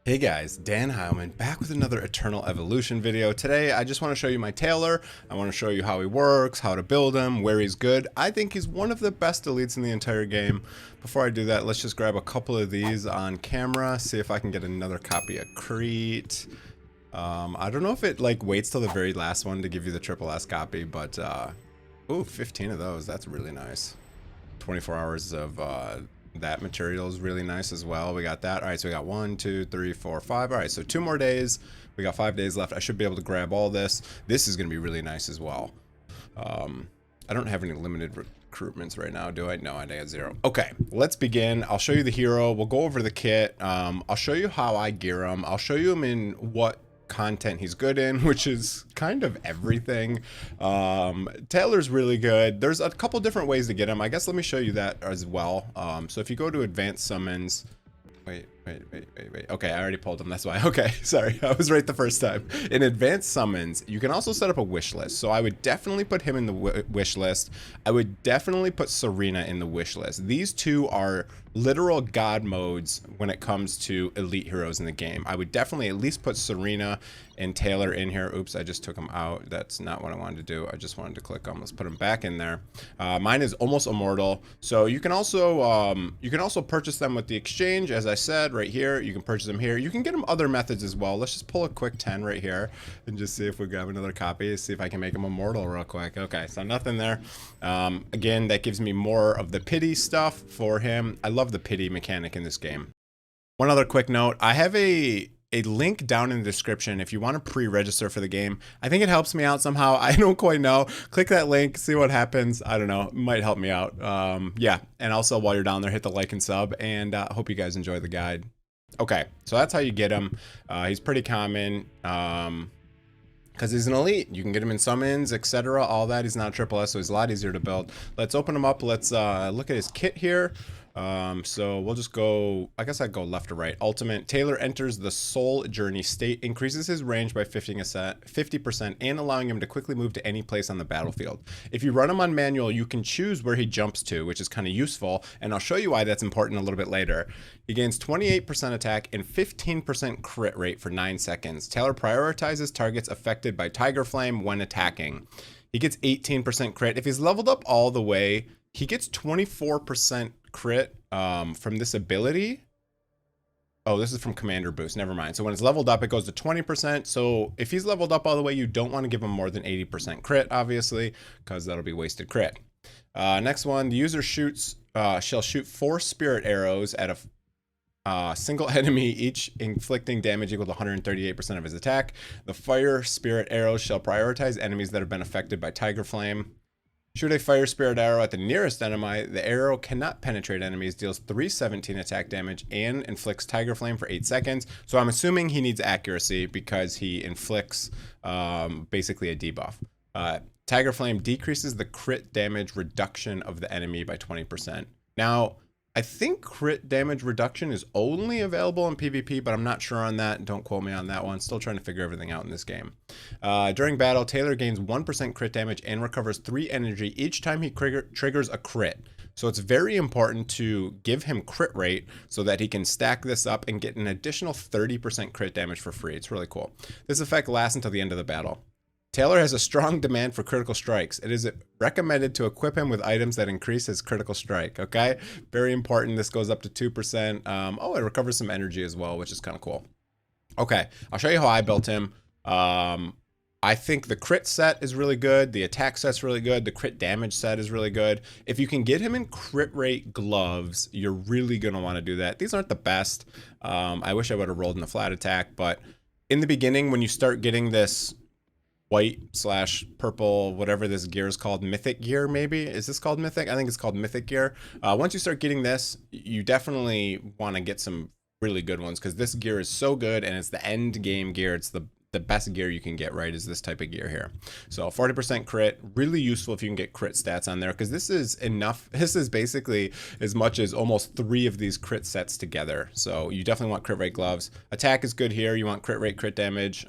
Hey guys, Dan Heilman back with another Eternal Evolution video. Today I just want to show you my Tailor. I want to show you how he works, how to build him, where he's good. I think he's one of the best elites in the entire game. Before I do that, let's just grab a couple of these on camera, see if I can get another copy of Crete. I don't know if it like waits till the very last one to give you the triple S copy, but ooh, 15 of those, that's really nice. 24 hours of that material is really nice as well. We got that. All right, so we got 1, 2, 3, 4, 5. All right, so 2 more days. We got 5 days left. I should be able to grab all this. This is going to be really nice as well. I don't have any limited recruitments right now, do I? No, I got 0. Okay, let's begin. I'll show you the hero. We'll go over the kit. I'll show you how I gear him. I'll show you him in what content he's good in, which is kind of everything. Taylor's really good. There's a couple different ways to get him. I guess let me show you that as well. So if you go to advanced summons, wait. Okay, I already pulled him. That's why. Okay, sorry. I was right the first time. In advanced summons, you can also set up a wish list. So I would definitely put him in the wish list. I would definitely put Serena in the wish list. These two are literal god modes when it comes to elite heroes in the game. I would definitely at least put Serena and Taylor in here. Oops, I just took them out. That's not what I wanted to do. I just wanted to click on. Let's put them back in there. Mine is almost immortal. So you can also purchase them with the exchange, as I said right here. You can purchase them here. You can get them other methods as well. Let's just pull a quick 10 right here and just see if we grab another copy. See if I can make them immortal real quick. Okay, so nothing there. Again, that gives me more of the pity stuff for him. I love the pity mechanic in this game. One other quick note, I have a link down in the description if you want to pre-register for the game. I think it helps me out somehow. I don't quite know. Click that link, see what happens. I don't know. It might help me out. Yeah, and also while you're down there, hit the like and sub, and I hope you guys enjoy the guide. Okay, so that's how you get him. He's pretty common because he's an elite. You can get him in summons, etc. All that. He's not a triple S, so he's a lot easier to build. Let's open him up. Let's look at his kit here. So we'll just go, I guess I'd go left to right. Ultimate, Taylor enters the soul journey state, increases his range by 50% and allowing him to quickly move to any place on the battlefield. If you run him on manual, you can choose where he jumps to, which is kind of useful, and I'll show you why that's important a little bit later. He gains 28% attack and 15% crit rate for 9 seconds. Taylor prioritizes targets affected by Tiger Flame when attacking. He gets 18% crit. If he's leveled up all the way, he gets 24% crit from this ability. Oh, this is from Commander Boost. Never mind. So when it's leveled up, it goes to 20%. So if he's leveled up all the way, you don't want to give him more than 80% crit, obviously, because that'll be wasted crit. Next one, the user shall shoot 4 spirit arrows at a single enemy, each inflicting damage equal to 138% of his attack. The fire spirit arrows shall prioritize enemies that have been affected by Tiger Flame. Shoot a fire spirit arrow at the nearest enemy. The arrow cannot penetrate enemies, deals 317 attack damage, and inflicts Tiger Flame for 8 seconds. So I'm assuming he needs accuracy because he inflicts basically a debuff. Tiger Flame decreases the crit damage reduction of the enemy by 20%. Now, I think crit damage reduction is only available in PvP, but I'm not sure on that. Don't quote me on that one. Still trying to figure everything out in this game. During battle, Taylor gains 1% crit damage and recovers 3 energy each time he triggers a crit. So it's very important to give him crit rate so that he can stack this up and get an additional 30% crit damage for free. It's really cool. This effect lasts until the end of the battle. Taylor has a strong demand for critical strikes. It is recommended to equip him with items that increase his critical strike, okay? Very important. This goes up to 2%. Oh, it recovers some energy as well, which is kind of cool. Okay, I'll show you how I built him. I think the crit set is really good. The attack set's really good. The crit damage set is really good. If you can get him in crit rate gloves, you're really going to want to do that. These aren't the best. I wish I would have rolled in the flat attack, but in the beginning, when you start getting this white/purple, whatever this gear is called, mythic gear maybe? Is this called mythic? I think it's called mythic gear. Once you start getting this, you definitely want to get some really good ones because this gear is so good and it's the end game gear. It's the best gear you can get, right, is this type of gear here. So 40% crit, really useful if you can get crit stats on there because this is enough. This is basically as much as almost 3 of these crit sets together. So you definitely want crit rate gloves. Attack is good here. You want crit rate, crit damage.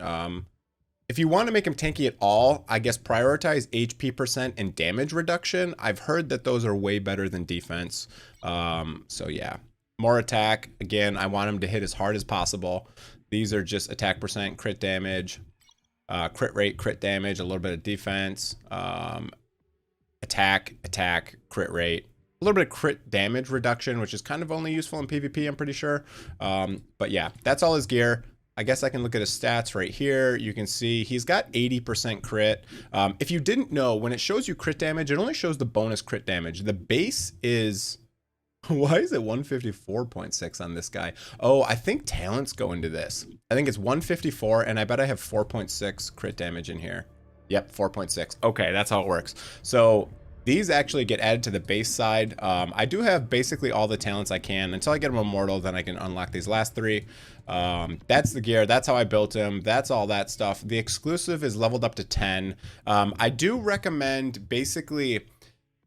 If you want to make him tanky at all, I guess prioritize HP percent and damage reduction. I've heard that those are way better than defense. So yeah. More attack. Again, I want him to hit as hard as possible. These are just attack percent, crit damage, crit rate, crit damage, a little bit of defense, attack, crit rate, a little bit of crit damage reduction, which is kind of only useful in PvP, I'm pretty sure. But yeah, that's all his gear. I guess I can look at his stats right here. You can see he's got 80% crit. If you didn't know, when it shows you crit damage, it only shows the bonus crit damage. The base is... Why is it 154.6 on this guy? Oh, I think talents go into this. I think it's 154, and I bet I have 4.6 crit damage in here. Yep, 4.6. Okay, that's how it works. So these actually get added to the base side. I do have basically all the talents I can. Until I get him immortal, then I can unlock these last three. That's the gear. That's how I built him. That's all that stuff. The exclusive is leveled up to 10. I do recommend basically...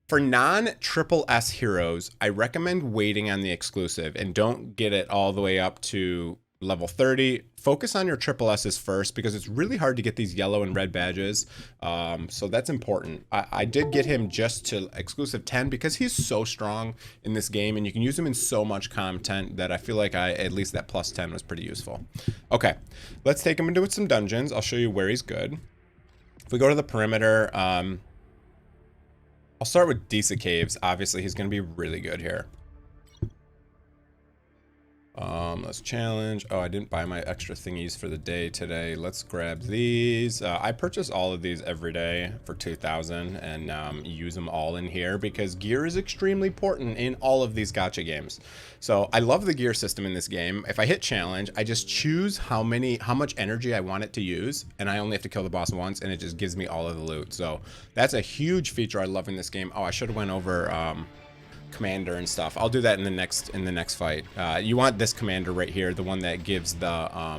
For non-triple S heroes, I recommend waiting on the exclusive and don't get it all the way up to level 30. Focus on your triple S's first because it's really hard to get these yellow and red badges. So that's important. I did get him just to exclusive 10 because he's so strong in this game and you can use him in so much content that I feel like at least that plus 10 was pretty useful. Okay, let's take him into some dungeons. I'll show you where he's good. If we go to the perimeter, I'll start with Deesa Caves. Obviously, he's going to be really good here. Let's challenge. Oh, I didn't buy my extra thingies for the day today. Let's grab these. I purchase all of these every day for 2,000 and use them all in here because gear is extremely important in all of these gacha games. So I love the gear system in this game. If I hit challenge, I just choose how much energy I want it to use, and I only have to kill the boss once, and it just gives me all of the loot. So that's a huge feature I love in this game. Oh, I should have went over commander and stuff. I'll do that in the next fight. You want this commander right here, the one that gives the I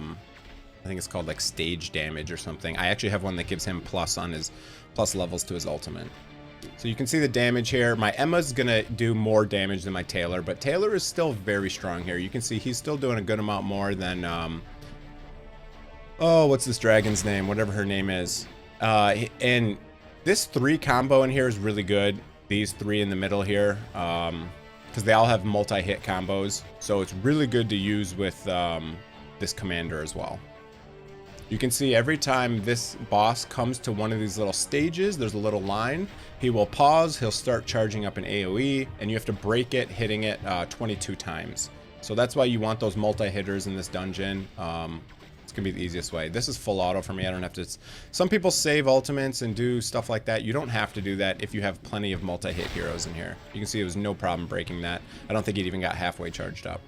think it's called like stage damage or something. I actually have one that gives him plus levels to his ultimate. So you can see the damage here. My Emma's gonna do more damage than my Taylor, but Taylor is still very strong here. You can see he's still doing a good amount more than oh, what's this dragon's name? Whatever her name is. And this 3 combo in here is really good. These 3 in the middle here, because they all have multi-hit combos, so it's really good to use with this commander as well. You can see every time this boss comes to one of these little stages, there's a little line. He will pause, he'll start charging up an AoE, and you have to break it, hitting it 22 times. So that's why you want those multi-hitters in this dungeon. It's gonna be the easiest way. This is full auto for me. I don't have to. Some people save ultimates and do stuff like that. You don't have to do that if you have plenty of multi-hit heroes in here. You can see it was no problem breaking that. I don't think it even got halfway charged up.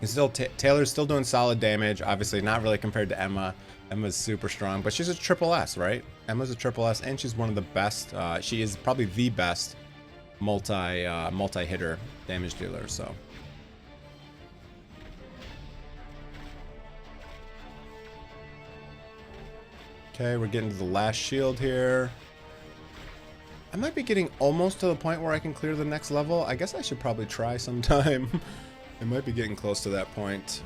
And still, Taylor's still doing solid damage. Obviously, not really compared to Emma. Emma's super strong, but she's a triple S, right? Emma's a triple S, and she's one of the best. She is probably the best multi-hitter damage dealer. So. Okay, we're getting to the last shield here. I might be getting almost to the point where I can clear the next level. I guess I should probably try sometime. I might be getting close to that point.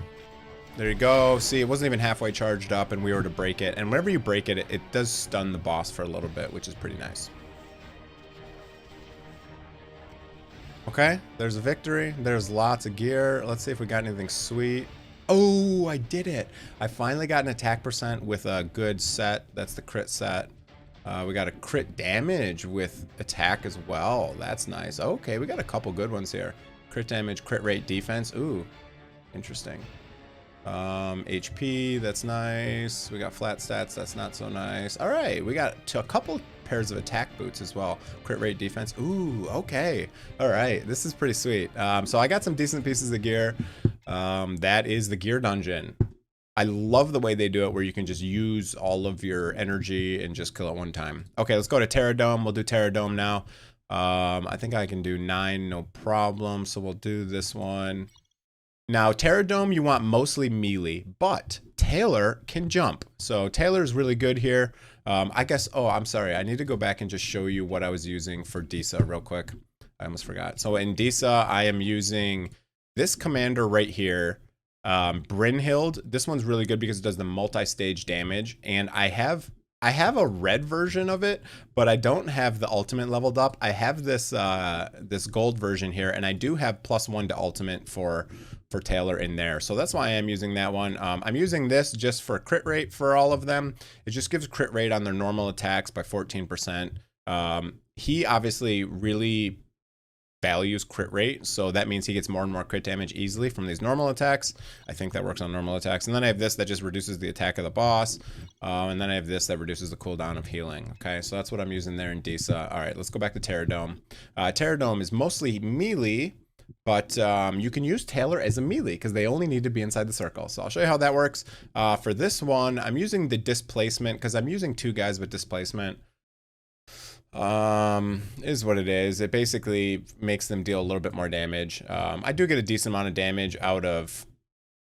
There you go. See, it wasn't even halfway charged up and we were to break it. And whenever you break it, it does stun the boss for a little bit, which is pretty nice. Okay, there's a victory. There's lots of gear. Let's see if we got anything sweet. Oh, I did it. I finally got an attack percent with a good set. That's the crit set. We got a crit damage with attack as well. That's nice. Okay, we got a couple good ones here. Crit damage, crit rate, defense. Ooh, interesting. HP, that's nice. We got flat stats. That's not so nice. All right, we got a couple pairs of attack boots as well. Crit rate, defense. Ooh, okay. All right, this is pretty sweet. So I got some decent pieces of gear. That is the gear dungeon. I love the way they do it where you can just use all of your energy and just kill it one time. Okay, let's go to Terra Dome. We'll do Terra Dome now. I think I can do 9, no problem. So we'll do this one. Now, Terra Dome, you want mostly melee, but Taylor can jump. So Taylor's really good here. I guess, oh, I'm sorry. I need to go back and just show you what I was using for Deesa real quick. I almost forgot. So in Deesa, I am using this commander right here, Brynhild. This one's really good because it does the multi-stage damage. And I have I have a red version of it, but I don't have the ultimate leveled up. I have this this gold version here, and I do have +1 to ultimate for Taylor in there. So that's why I am using that one. I'm using this just for crit rate for all of them. It just gives crit rate on their normal attacks by 14%. He obviously really values crit rate, so that means he gets more and more crit damage easily from these normal attacks. I think that works on normal attacks. And then I have this that just reduces the attack of the boss, and then I have this that reduces the cooldown of healing. Okay, so that's what I'm using there in Deesa. All right, let's go back to Terra Dome. Terra Dome is mostly melee, but you can use Taylor as a melee because they only need to be inside the circle. So I'll show you how that works. For this one, I'm using the displacement because I'm using 2 guys with displacement. Is what it is. It basically makes them deal a little bit more damage. I do get a decent amount of damage out of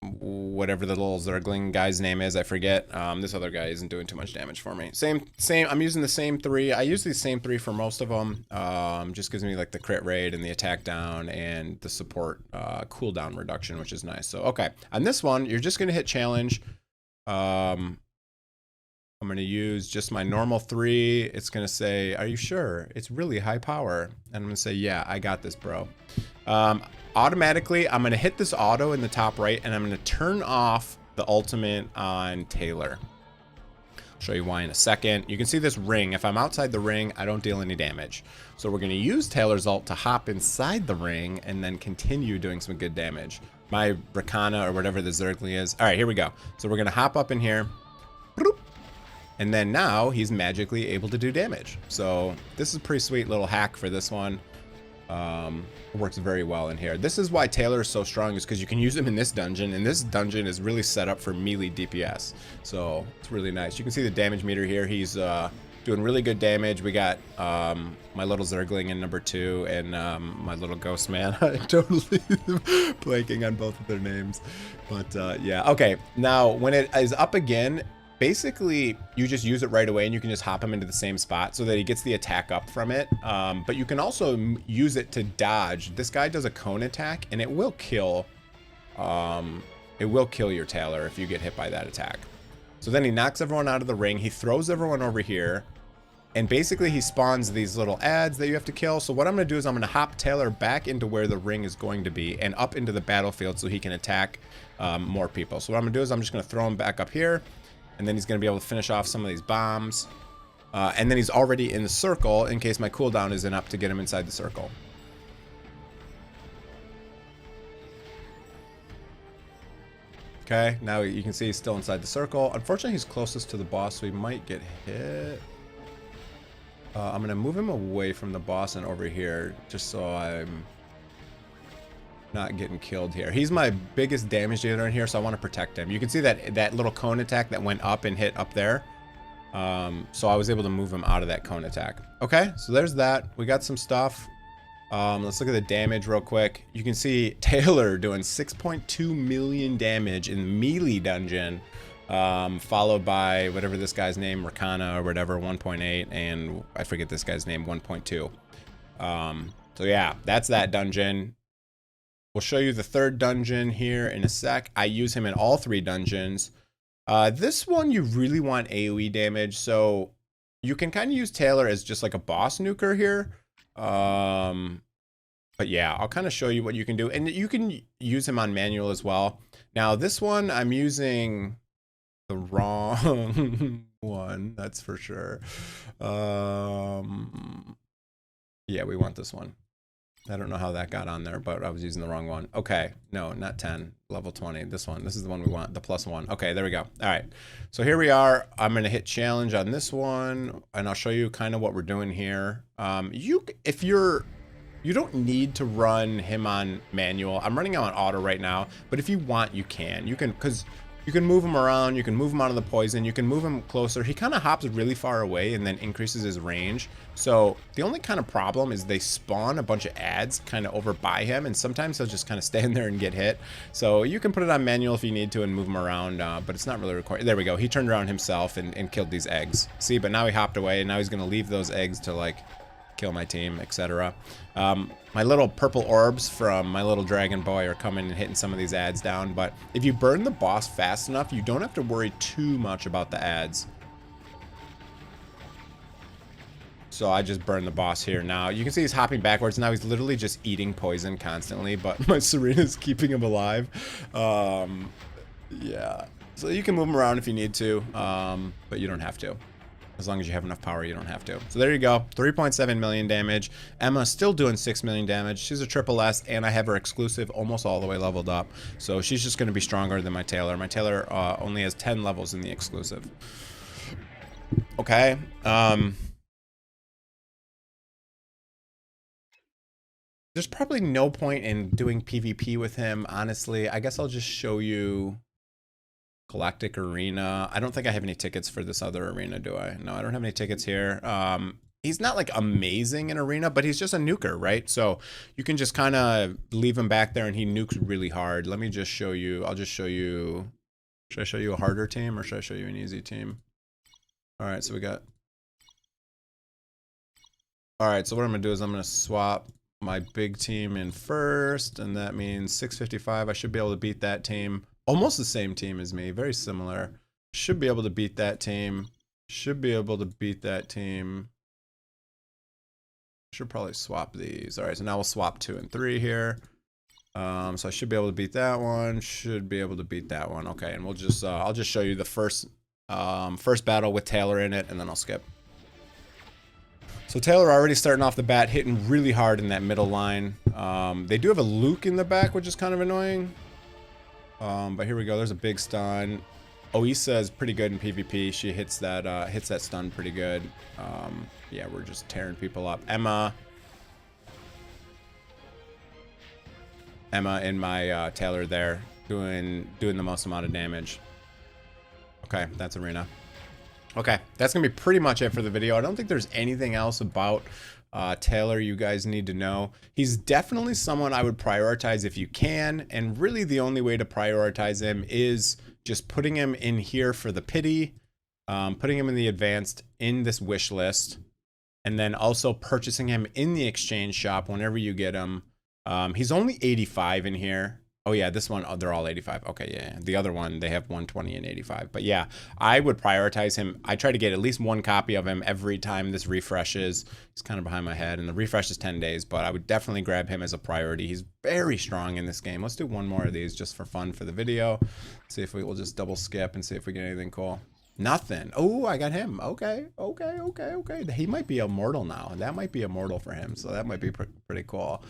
whatever the little Zergling guy's name is. I forget. This other guy isn't doing too much damage for me. Same. I'm using the same 3. I use these same 3 for most of them. Just gives me like the crit rate and the attack down and the support cooldown reduction, which is nice. So okay, on this one, you're just gonna hit challenge. I'm going to use just my normal 3. It's going to say, are you sure? It's really high power. And I'm going to say, yeah, I got this, bro. Automatically, I'm going to hit this auto in the top right, and I'm going to turn off the ultimate on Taylor. I'll show you why in a second. You can see this ring. If I'm outside the ring, I don't deal any damage. So we're going to use Taylor's ult to hop inside the ring and then continue doing some good damage. My Rakana or whatever the Zergling is. All right, here we go. So we're going to hop up in here. Boop. And then now he's magically able to do damage. So this is a pretty sweet little hack for this one. It works very well in here. This is why Taylor is so strong, is because you can use him in this dungeon, and this dungeon is really set up for melee DPS. So it's really nice. You can see the damage meter here. He's doing really good damage. We got my little Zergling in number 2 and my little ghost man. I'm totally blanking on both of their names. But yeah, okay. Now when it is up again, basically you just use it right away, and you can just hop him into the same spot so that he gets the attack up from it. But you can also use it to dodge. This guy does a cone attack, and it will kill your Taylor if you get hit by that attack. So then he knocks everyone out of the ring. He throws everyone over here, and basically he spawns these little ads that you have to kill. So what I'm going to do is I'm going to hop Taylor back into where the ring is going to be and up into the battlefield so he can attack more people. So what I'm going to do is I'm just going to throw him back up here. And then he's going to be able to finish off some of these bombs. And then he's already in the circle in case my cooldown isn't up to get him inside the circle. Okay, now you can see he's still inside the circle. Unfortunately, he's closest to the boss, so he might get hit. I'm going to move him away from the boss and over here just so I'm not getting killed here. He's my biggest damage dealer in here, so I want to protect him. You can see that little cone attack that went up and hit up there. So I was able to move him out of that cone attack. Okay, so there's that. We got some stuff. Let's look at the damage real quick. You can see Taylor doing 6.2 million damage in the melee dungeon, followed by whatever this guy's name, Rakana or whatever, 1.8, and I forget this guy's name, 1.2. So yeah, that's that dungeon. We'll show you the 3rd dungeon here in a sec. I use him in all 3 dungeons. This one you really want AoE damage, so you can kind of use Taylor as just like a boss nuker here. But yeah, I'll kind of show you what you can do, and you can use him on manual as well. Now this one I'm using the wrong one, that's for sure. Yeah, we want this one. I don't know how that got on there, but I was using the wrong one. Okay, no, not 10, level 20. This one, this is the one we want, the +1. Okay, there we go. All right, so here we are. I'm going to hit challenge on this one, and I'll show you kind of what we're doing here. You don't need to run him on manual. I'm running him on auto right now, but if you want, you can. Because you can move him around, you can move him out of the poison, you can move him closer. He kind of hops really far away and then increases his range. So the only kind of problem is they spawn a bunch of ads kind of over by him, and sometimes he'll just kind of stand there and get hit. So you can put it on manual if you need to and move him around, but it's not really required. There we go. He turned around himself and killed these eggs. See, but now he hopped away, and now he's going to leave those eggs to like kill my team, etc. My little purple orbs from my little dragon boy are coming and hitting some of these ads down, but if you burn the boss fast enough, you don't have to worry too much about the ads. So I just burned the boss here. Now you can see he's hopping backwards. Now he's literally just eating poison constantly, but my Serena's keeping him alive. Yeah. So you can move him around if you need to, but you don't have to. As long as you have enough power, you don't have to. So there you go. 3.7 million damage. Emma's still doing 6 million damage. She's a triple S, and I have her exclusive almost all the way leveled up. So she's just going to be stronger than my Taylor. My Taylor only has 10 levels in the exclusive. Okay. There's probably no point in doing PvP with him, honestly. I guess I'll just show you Galactic Arena. I don't think I have any tickets for this other arena, do I? No, I don't have any tickets here. He's not like amazing in arena, but he's just a nuker, right? So you can just kind of leave him back there and he nukes really hard. Let me just show you. I'll just show you. Should I show you a harder team or should I show you an easy team? All right, so we got. All right, so what I'm gonna do is I'm gonna swap my big team in first, and that means 655. I should be able to beat that team. Almost the same team as me, very similar. Should be able to beat that team. Should be able to beat that team. Should probably swap these. All right, so now we'll swap 2 and 3 here. So I should be able to beat that one. Should be able to beat that one. Okay, and we'll just I'll just show you the first battle with Taylor in it, and then I'll skip. So Taylor already starting off the bat, hitting really hard in that middle line. They do have a Luke in the back, which is kind of annoying. But here we go. There's a big stun. Oisa is pretty good in PvP. She hits that stun pretty good. Yeah, we're just tearing people up. Emma and my Taylor there doing the most amount of damage. Okay, that's arena. Okay, that's gonna be pretty much it for the video. I don't think there's anything else about Taylor you guys need to know. He's definitely someone I would prioritize if you can, and really the only way to prioritize him is just putting him in here for the pity, putting him in the advanced in this wish list, and then also purchasing him in the exchange shop whenever you get him. He's only 85 in here. Oh yeah, this one, oh, they're all 85. Okay, yeah. The other one, they have 120 and 85. But yeah, I would prioritize him. I try to get at least one copy of him every time this refreshes. He's kind of behind my head, and the refresh is 10 days, but I would definitely grab him as a priority. He's very strong in this game. Let's do one more of these just for fun for the video. See if we will just double skip and see if we get anything cool. Nothing. Oh, I got him. Okay. He might be immortal now. That might be immortal for him, so that might be pretty cool.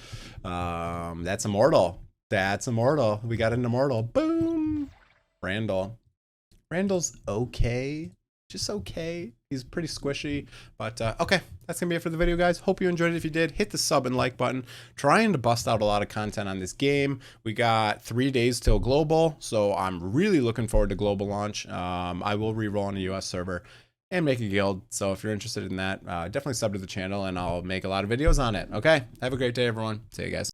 That's immortal. That's immortal. We got an immortal. Boom. Randall's okay. Just okay. He's pretty squishy. But okay, that's gonna be it for the video, guys. Hope you enjoyed it. If you did, hit the sub and like button. Trying to bust out a lot of content on this game. We got 3 days till global, so I'm really looking forward to global launch. I will re-roll on a US server and make a guild. So if you're interested in that, definitely sub to the channel and I'll make a lot of videos on it. Okay, have a great day, everyone. See you guys.